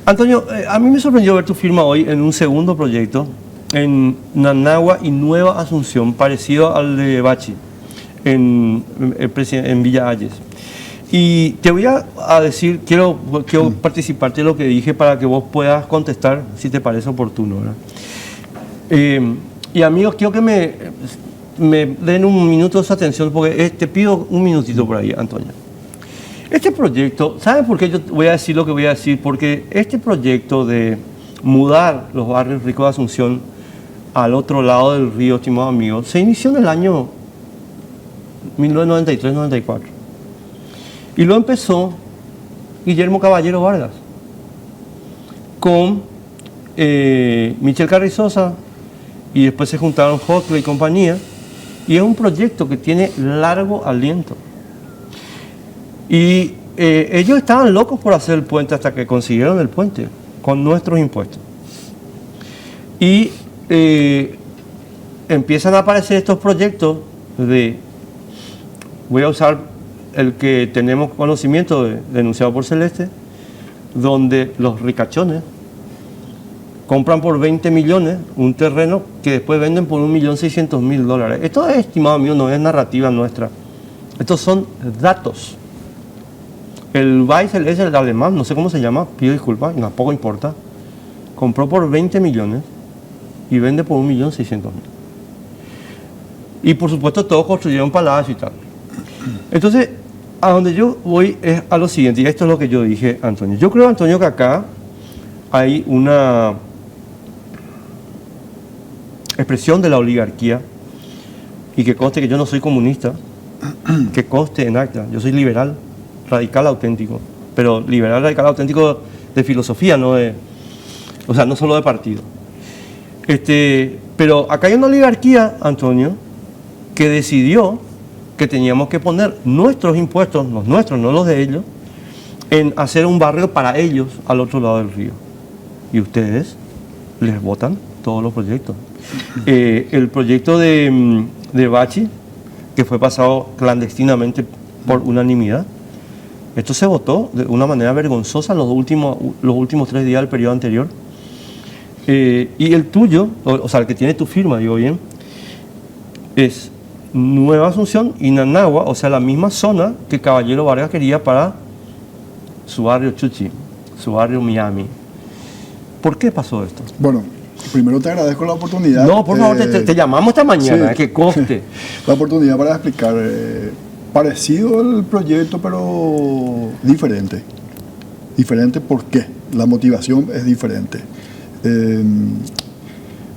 Antonio, a mí me sorprendió ver tu firma hoy en un segundo proyecto en Nanagua y Nueva Asunción, parecido al de Bachi, en Villa Ayes. Y te voy a decir, quiero participarte de lo que dije para que vos puedas contestar si te parece oportuno, ¿verdad? Y amigos, quiero que me den un minuto de su atención porque te pido un minutito por ahí, Antonio. Este proyecto, ¿saben por qué yo voy a decir lo que voy a decir? Porque este proyecto de mudar los barrios ricos de Asunción al otro lado del río, estimados amigos, se inició en el año 1993-94. Y lo empezó Guillermo Caballero Vargas con Michel Carrizosa y después se juntaron Hotley y compañía. Y es un proyecto que tiene largo aliento. Y ellos estaban locos por hacer el puente hasta que consiguieron el puente con nuestros impuestos. Y empiezan a aparecer estos proyectos de, voy a usar el que tenemos conocimiento denunciado por Celeste, donde los ricachones compran por 20 millones un terreno que después venden por $1.600.000. Esto es, estimado mío, no es narrativa nuestra. Estos son datos. El Weissel es el alemán, no sé cómo se llama, pido disculpas, tampoco importa. Compró por 20 millones y vende por $1.600.000. Y por supuesto todos construyeron palacios y tal. Entonces, a donde yo voy es a lo siguiente, y esto es lo que yo dije, Antonio. Yo creo, Antonio, que acá hay una expresión de la oligarquía, y que conste que yo no soy comunista, que conste en acta, yo soy liberal, radical auténtico, pero liberal radical auténtico de filosofía, no de, o sea, no solo de partido. Pero acá hay una oligarquía, Antonio, que decidió que teníamos que poner nuestros impuestos, los nuestros, no los de ellos, en hacer un barrio para ellos al otro lado del río. Y ustedes les votan todos los proyectos. El proyecto de Bachi, que fue pasado clandestinamente por unanimidad, esto se votó de una manera vergonzosa los últimos 3 días del periodo anterior. Y el tuyo, o sea, el que tiene tu firma, digo bien, es Nueva Asunción y Nanagua, o sea, la misma zona que Caballero Vargas quería para su barrio Chuchi, su barrio Miami. ¿Por qué pasó esto? Bueno, primero te agradezco la oportunidad. No, por favor, te llamamos esta mañana, sí, que conste. La oportunidad para explicar. Parecido el proyecto, pero diferente. Diferente, ¿por qué? La motivación es diferente.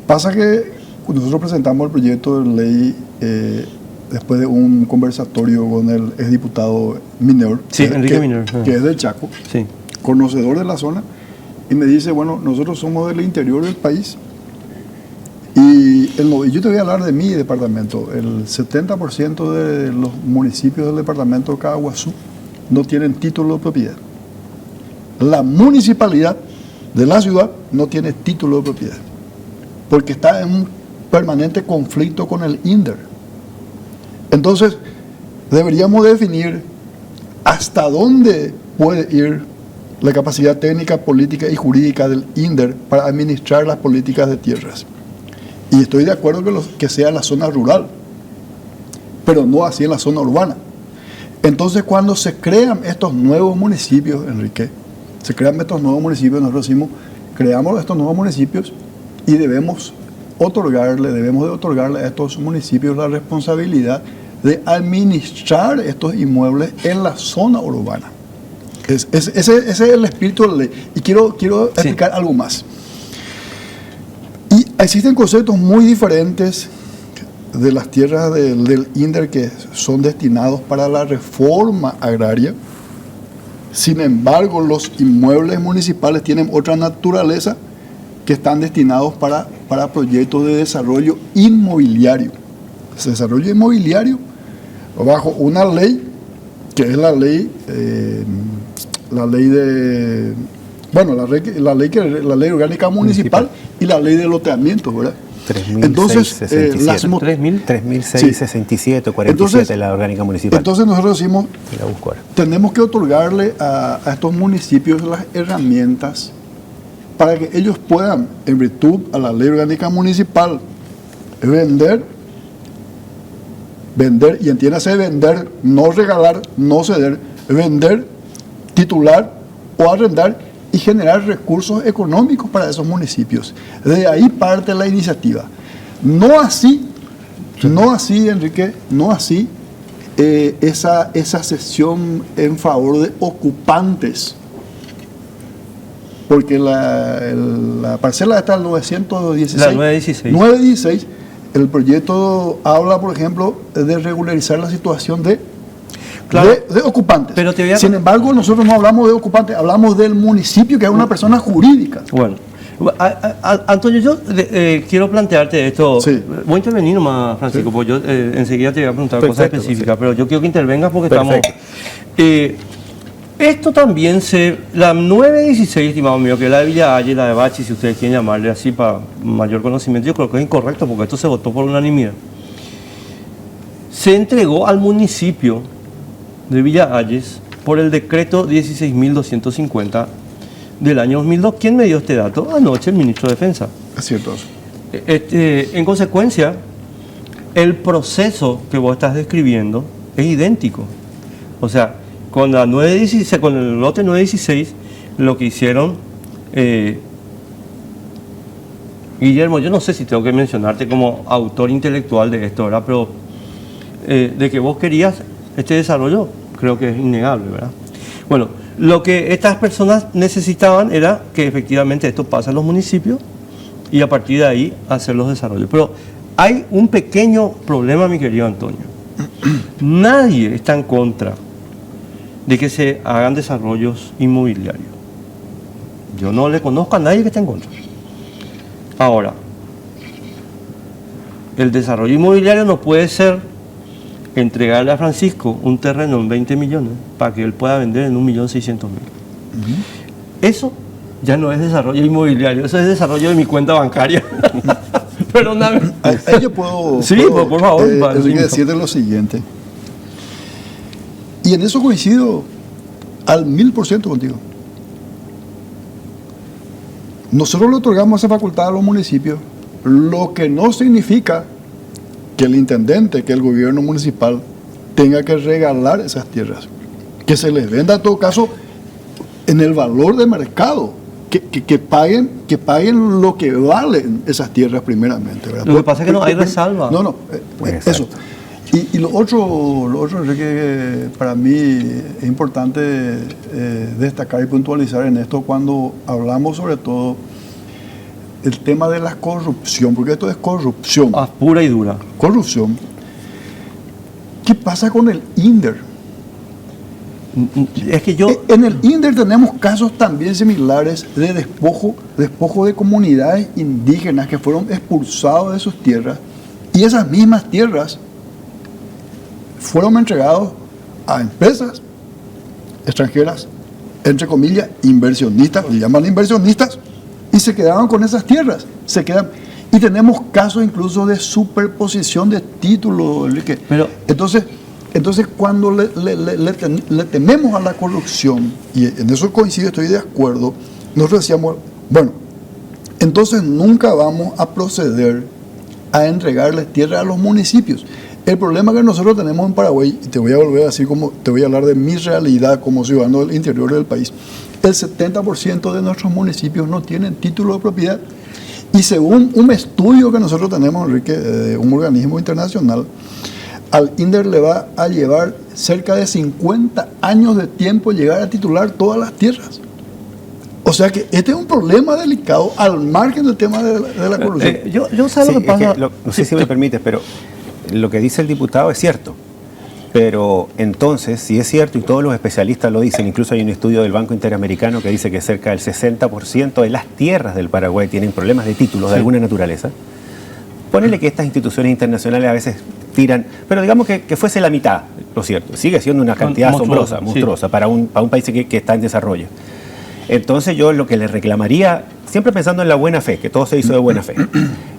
Pasa que nosotros presentamos el proyecto de ley después de un conversatorio con el exdiputado Mineur, sí, Enrique Mineur, que es del Chaco, sí, conocedor de la zona, y me dice, bueno, nosotros somos del interior del país y yo te voy a hablar de mi departamento. El 70% de los municipios del departamento de Caguazú no tienen título de propiedad. La municipalidad de la ciudad no tiene título de propiedad porque está en un permanente conflicto con el INDER. Entonces, deberíamos definir hasta dónde puede ir la capacidad técnica, política y jurídica del INDER para administrar las políticas de tierras. Y estoy de acuerdo que sea en la zona rural, pero no así en la zona urbana. Entonces, cuando se crean estos nuevos municipios, Enrique, nosotros decimos, creamos estos nuevos municipios y debemos de otorgarle a estos municipios la responsabilidad de administrar estos inmuebles en la zona urbana. Ese es el espíritu de la ley. Y quiero explicar algo más. Y existen conceptos muy diferentes de las tierras del INDER que son destinados para la reforma agraria. Sin embargo, los inmuebles municipales tienen otra naturaleza que están destinados para proyectos de desarrollo inmobiliario. Ese desarrollo inmobiliario bajo una ley que es la ley orgánica municipal y la ley de loteamiento, ¿verdad? 3.667, 47 la orgánica municipal. Entonces nosotros decimos, tenemos que otorgarle a estos municipios las herramientas para que ellos puedan, en virtud a la ley orgánica municipal, vender, y entiéndase vender, no regalar, no ceder, vender, titular o arrendar y generar recursos económicos para esos municipios. De ahí parte la iniciativa. No así, Enrique, no así esa cesión en favor de ocupantes. Porque la parcela está al 916. La 916. 916. El proyecto habla, por ejemplo, de regularizar la situación de ocupantes. Pero Sin embargo, nosotros no hablamos de ocupantes, hablamos del municipio, que es una persona jurídica. Bueno, Antonio, yo quiero plantearte esto. Sí. Voy a intervenir nomás, Francisco, porque yo enseguida te voy a preguntar cosas específicas, pero yo quiero que intervengas porque Perfecto. estamos... esto también la 916, estimado mío, que es la de Villa Valle, la de Bachi, si ustedes quieren llamarle así para mayor conocimiento, yo creo que es incorrecto porque esto se votó por unanimidad. Se entregó al municipio de Villa Valles por el decreto 16.250 del año 2002. ¿Quién me dio este dato? Anoche el ministro de Defensa. Es cierto. En consecuencia, el proceso que vos estás describiendo es idéntico. O sea, con la 916, con el lote 916, lo que hicieron, Guillermo, yo no sé si tengo que mencionarte como autor intelectual de esto, ¿verdad? Pero de que vos querías este desarrollo, creo que es innegable, ¿verdad? Bueno, lo que estas personas necesitaban era que efectivamente esto pase a los municipios y a partir de ahí hacer los desarrollos. Pero hay un pequeño problema, mi querido Antonio. Nadie está en contra de que se hagan desarrollos inmobiliarios. Yo no le conozco a nadie que esté en contra. Ahora, el desarrollo inmobiliario no puede ser entregarle a Francisco un terreno en 20 millones para que él pueda vender en 1.600.000. Eso ya no es desarrollo inmobiliario, eso es desarrollo de mi cuenta bancaria. Perdóname. Ahí yo puedo, sí, por favor. Enrique, decirte lo siguiente. Y en eso coincido al 1000% contigo. Nosotros le otorgamos esa facultad a los municipios, lo que no significa que el intendente, que el gobierno municipal tenga que regalar esas tierras, que se les venda en todo caso en el valor de mercado, que paguen lo que valen esas tierras primeramente, ¿verdad? Lo que pasa es que no hay resalva. No, eso. Y lo otro, Enrique, que para mí es importante destacar y puntualizar en esto cuando hablamos sobre todo el tema de la corrupción, porque esto es corrupción. Pura y dura. Corrupción. ¿Qué pasa con el INDER? Es que yo... En el INDER tenemos casos también similares de despojo de comunidades indígenas que fueron expulsados de sus tierras, y esas mismas tierras fueron entregados a empresas extranjeras, entre comillas, inversionistas, le llaman inversionistas, y se quedaron con esas tierras. Y tenemos casos incluso de superposición de títulos, Enrique. Pero, entonces cuando le tememos a la corrupción, y en eso coincido, estoy de acuerdo, nosotros decíamos, bueno, entonces nunca vamos a proceder a entregarles tierra a los municipios. El problema que nosotros tenemos en Paraguay, y te voy a volver a decir como te voy a hablar de mi realidad como ciudadano del interior del país, el 70% de nuestros municipios no tienen título de propiedad. Y según un estudio que nosotros tenemos, Enrique, de un organismo internacional, al INDER le va a llevar cerca de 50 años de tiempo llegar a titular todas las tierras. O sea que este es un problema delicado al margen del tema de la corrupción. Yo sé lo que pasa... no sé si me permites, pero lo que dice el diputado es cierto. Pero entonces, si es cierto, y todos los especialistas lo dicen, incluso hay un estudio del Banco Interamericano que dice que cerca del 60% de las tierras del Paraguay tienen problemas de títulos de alguna naturaleza, ponele que estas instituciones internacionales a veces tiran, pero digamos que fuese la mitad, lo cierto, sigue siendo una cantidad monstruosa para un país que está en desarrollo. Entonces yo lo que le reclamaría, siempre pensando en la buena fe, que todo se hizo de buena fe,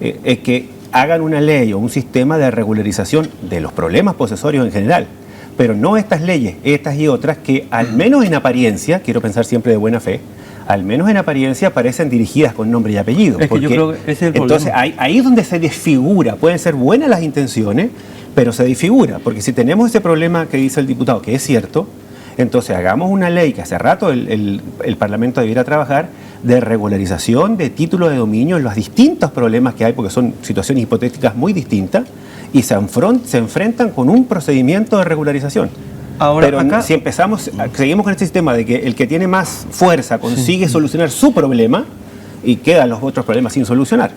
es que hagan una ley o un sistema de regularización de los problemas posesorios en general, pero no estas leyes, estas y otras que al menos en apariencia, quiero pensar siempre de buena fe, al menos en apariencia, parecen dirigidas con nombre y apellido. Es que yo creo que ese es el entonces, problema. ahí es donde se desfigura. Pueden ser buenas las intenciones, pero se desfigura. Porque si tenemos ese problema que dice el diputado, que es cierto, entonces hagamos una ley que hace rato el Parlamento debiera trabajar de regularización de títulos de dominio en los distintos problemas que hay, porque son situaciones hipotéticas muy distintas, y se enfrentan con un procedimiento de regularización. Ahora, pero acá, si seguimos con este sistema de que el que tiene más fuerza consigue solucionar su problema y quedan los otros problemas sin solucionar.